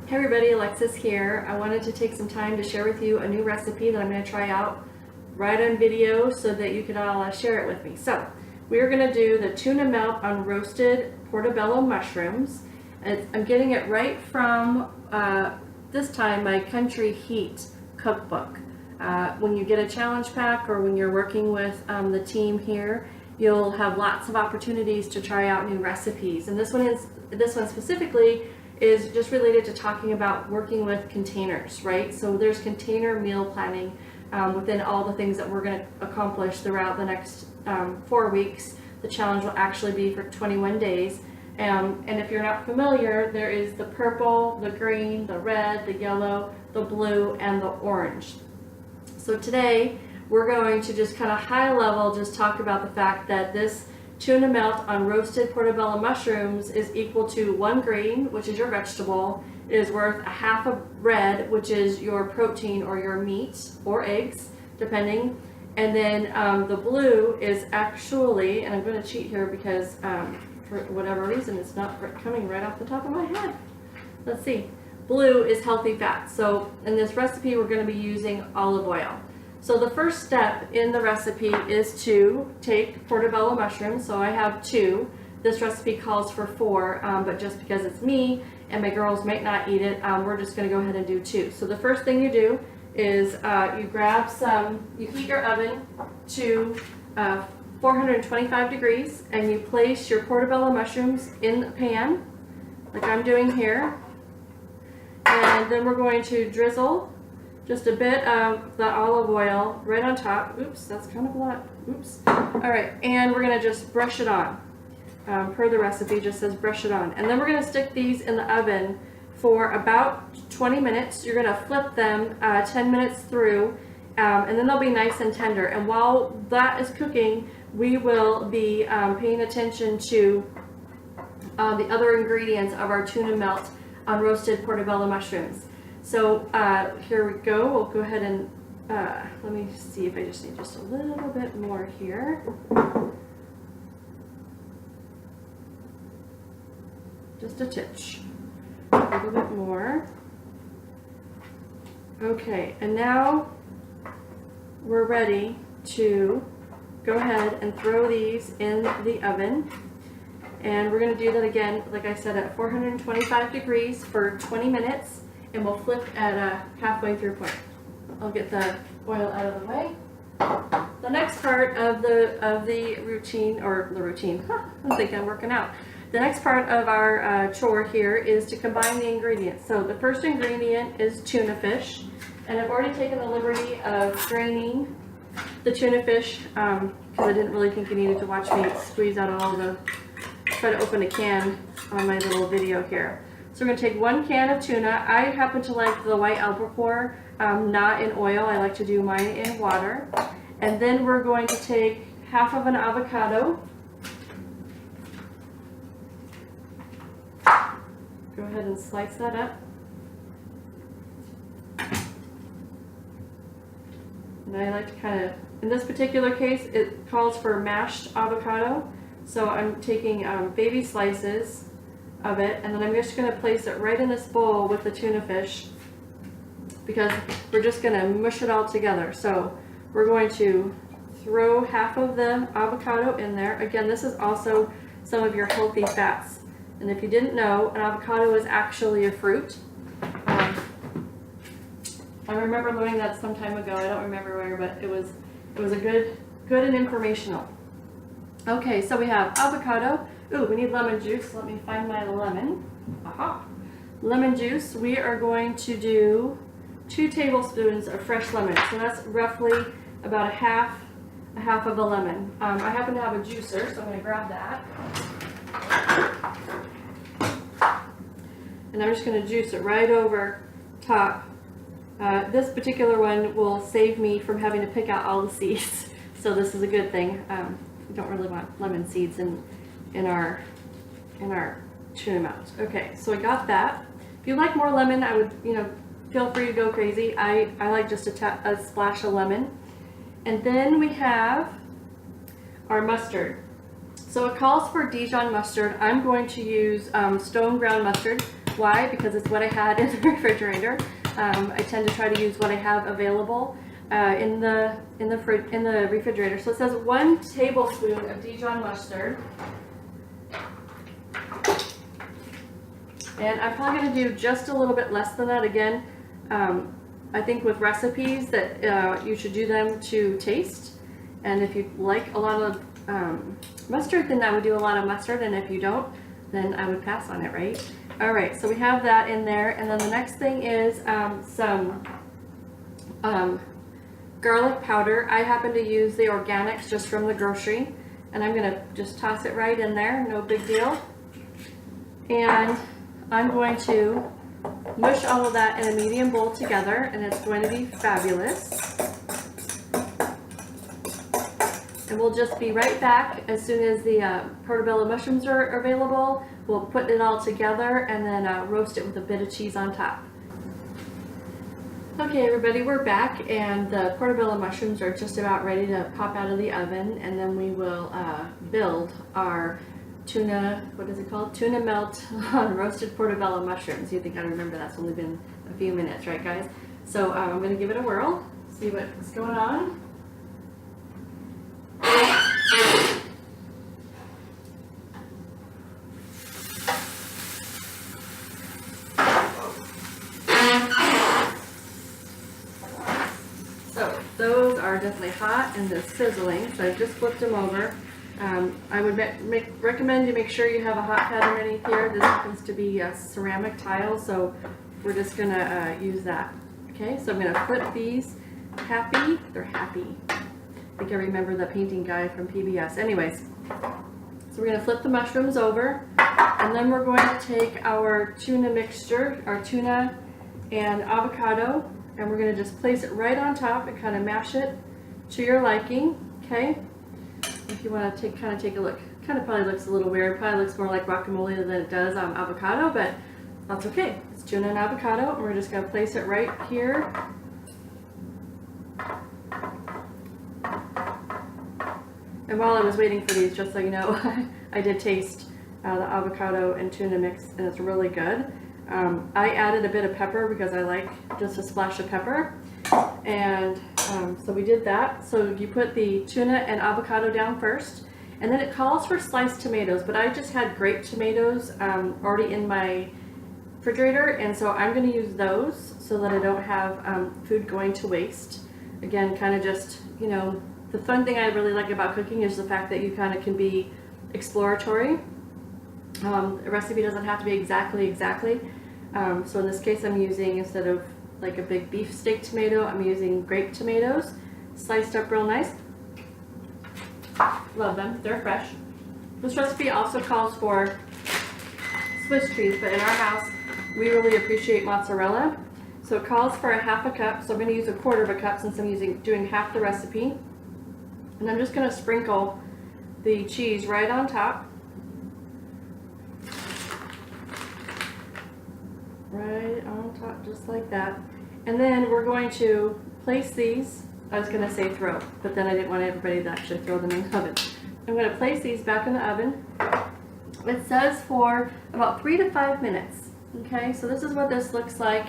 Hey everybody, Alexis here. I wanted to take some time to share with you a new recipe that I'm going to try out right on video so that you can all share it with me. So we're going to do the tuna melt on roasted portobello mushrooms. I'm getting it right from this time my Country Heat cookbook. When you get a challenge pack or when you're working with the team here, you'll have lots of opportunities to try out new recipes. And this one specifically is just related to talking about working with containers, right? So there's container meal planning within all the things that we're going to accomplish throughout the next 4 weeks. The challenge will actually be for 21 days. And if you're not familiar, there is the purple, the green, the red, the yellow, the blue, and the orange. So today we're going to just kind of high level just talk about the fact that this tuna melt on roasted portobello mushrooms is equal to 1 green, which is your vegetable. It is worth a half of red, which is your protein or your meat or eggs, depending. And then the blue is actually, and I'm going to cheat here because for whatever reason it's not coming right off the top of my head. Let's see. Blue is healthy fat. So in this recipe we're going to be using olive oil. So the first step in the recipe is to take portobello mushrooms. So I have 2. This recipe calls for 4, but just because it's me and my girls might not eat it, we're just going to go ahead and do 2. So the first thing you do is you grab you heat your oven to 425 degrees, and you place your portobello mushrooms in the pan, like I'm doing here. And then we're going to drizzle just a bit of the olive oil right on top. Oops, that's kind of a lot. Oops. All right, and we're gonna just brush it on. Per the recipe, just says brush it on. And then we're gonna stick these in the oven for about 20 minutes. You're gonna flip them 10 minutes through, and then they'll be nice and tender. And while that is cooking, we will be paying attention to the other ingredients of our tuna melt on roasted portobello mushrooms. So here we go. We'll go ahead and let me see if I just need just a little bit more here. Just a titch. A little bit more. Okay, and now we're ready to go ahead and throw these in the oven. And we're going to do that again, like I said, at 425 degrees for 20 minutes. And we'll flip at a halfway through point. I'll get the oil out of the way. The next part of the routine, I think I'm working out. The next part of our chore here is to combine the ingredients. So the first ingredient is tuna fish, and I've already taken the liberty of draining the tuna fish because I didn't really think you needed to watch me squeeze out try to open a can on my little video here. So we're going to take 1 can of tuna. I happen to like the white albacore, not in oil. I like to do mine in water. And then we're going to take half of an avocado. Go ahead and slice that up. And I like to kind of, in this particular case, it calls for mashed avocado. So I'm taking baby slices of it, and then I'm just going to place it right in this bowl with the tuna fish because we're just going to mush it all together. So we're going to throw half of the avocado in there. Again, this is also some of your healthy fats. And if you didn't know, an avocado is actually a fruit. I remember learning that some time ago. I don't remember where, but it was a good and informational. Okay, so we have avocado. Ooh, we need lemon juice. Let me find my lemon. Aha. Lemon juice. We are going to do 2 tablespoons of fresh lemon. So that's roughly about a half of a lemon. I happen to have a juicer, so I'm going to grab that. And I'm just going to juice it right over top. This particular one will save me from having to pick out all the seeds. So this is a good thing. We don't really want lemon seeds in our tuna melt. Okay, so I got that. If you like more lemon, I would, feel free to go crazy. I like just a splash of lemon. And then we have our mustard. So it calls for Dijon mustard. I'm going to use stone ground mustard. Why? Because it's what I had in the refrigerator. I tend to try to use what I have available in the refrigerator. So it says 1 tablespoon of Dijon mustard. And I'm probably going to do just a little bit less than that. Again, I think with recipes that you should do them to taste. And if you like a lot of mustard, then I would do a lot of mustard. And if you don't, then I would pass on it, right? All right, so we have that in there. And then the next thing is some garlic powder. I happen to use the organics just from the grocery. And I'm going to just toss it right in there. No big deal. And I'm going to mush all of that in a medium bowl together, and it's going to be fabulous. And we'll just be right back as soon as the portobello mushrooms are available. We'll put it all together and then roast it with a bit of cheese on top. Okay everybody, we're back, and the portobello mushrooms are just about ready to pop out of the oven, and then we will build our tuna, what is it called? Tuna melt on roasted portobello mushrooms. You think I remember? That's only been a few minutes, right guys? So I'm going to give it a whirl, see what's going on. So those are definitely hot and they're sizzling, so I just flipped them over. I would recommend you make sure you have a hot pad underneath here. This happens to be a ceramic tile, so we're just going to use that. Okay, so I'm going to flip these. Happy? They're happy. I think I remember the painting guy from PBS. Anyways, so we're going to flip the mushrooms over, and then we're going to take our tuna mixture, our tuna and avocado, and we're going to just place it right on top and kind of mash it to your liking. Okay. If you want to kind of take a look, kind of probably looks a little weird. Probably looks more like guacamole than it does avocado, but that's okay. It's tuna and avocado, and we're just going to place it right here. And while I was waiting for these, just so you know, I did taste the avocado and tuna mix, and it's really good. I added a bit of pepper because I like just a splash of pepper. And so we did that. So you put the tuna and avocado down first, and then it calls for sliced tomatoes, but I just had grape tomatoes already in my refrigerator, and so I'm going to use those so that I don't have food going to waste. Again, kind of just, you know, the fun thing I really like about cooking is the fact that you kind of can be exploratory. A recipe doesn't have to be exactly. So in this case, I'm using, instead of like a big beef steak tomato, I'm using grape tomatoes, sliced up real nice. Love them, they're fresh. This recipe also calls for Swiss cheese, but in our house, we really appreciate mozzarella. So it calls for a half a cup, so I'm going to use a quarter of a cup since I'm doing half the recipe. And I'm just going to sprinkle the cheese right on top. Right on top, just like that. And then we're going to place these, I was going to say throw, but then I didn't want everybody to actually throw them in the oven. I'm going to place these back in the oven. It says for about 3 to 5 minutes. Okay, so this is what this looks like,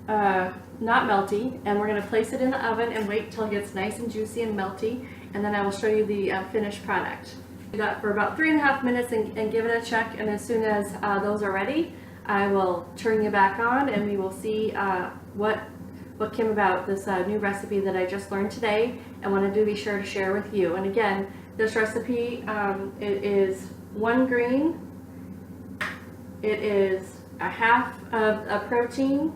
not melty, and we're going to place it in the oven and wait till it gets nice and juicy and melty, and then I will show you the finished product. Do that for about 3.5 minutes and give it a check, and as soon as those are ready, I will turn you back on and we will see what came about this new recipe that I just learned today and wanted to be sure to share with you. And again, this recipe, it is 1 green, it is a half of a protein,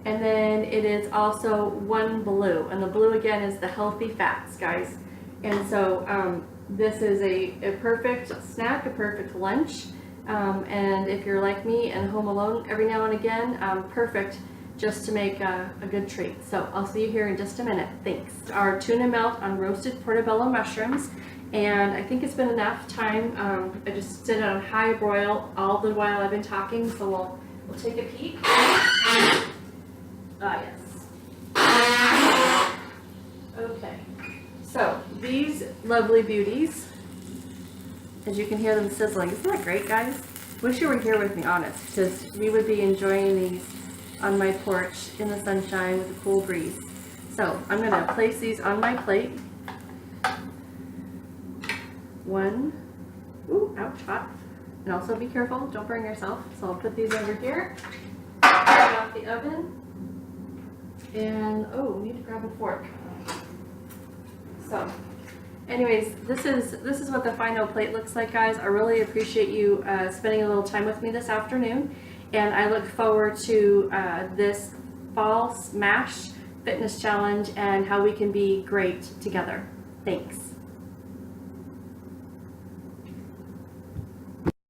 and then it is also 1 blue. And the blue again is the healthy fats, guys. And so this is a perfect snack, a perfect lunch. And if you're like me and home alone every now and again, perfect just to make a good treat. So I'll see you here in just a minute. Thanks. Our tuna melt on roasted portobello mushrooms, and I think it's been enough time. I just did it on high broil all the while I've been talking, so we'll take a peek. Yes. Okay. So these lovely beauties, as you can hear them sizzling. Isn't that great, guys? Wish you were here with me, honest, because we would be enjoying these on my porch in the sunshine with a cool breeze. So I'm going to place these on my plate. One, ooh, ouch, hot. And also be careful, don't burn yourself. So I'll put these over here, turn off the oven, and oh, we need to grab a fork. So anyways, this is what the final plate looks like, guys. I really appreciate you spending a little time with me this afternoon, and I look forward to this fall smash fitness challenge and how we can be great together. Thanks.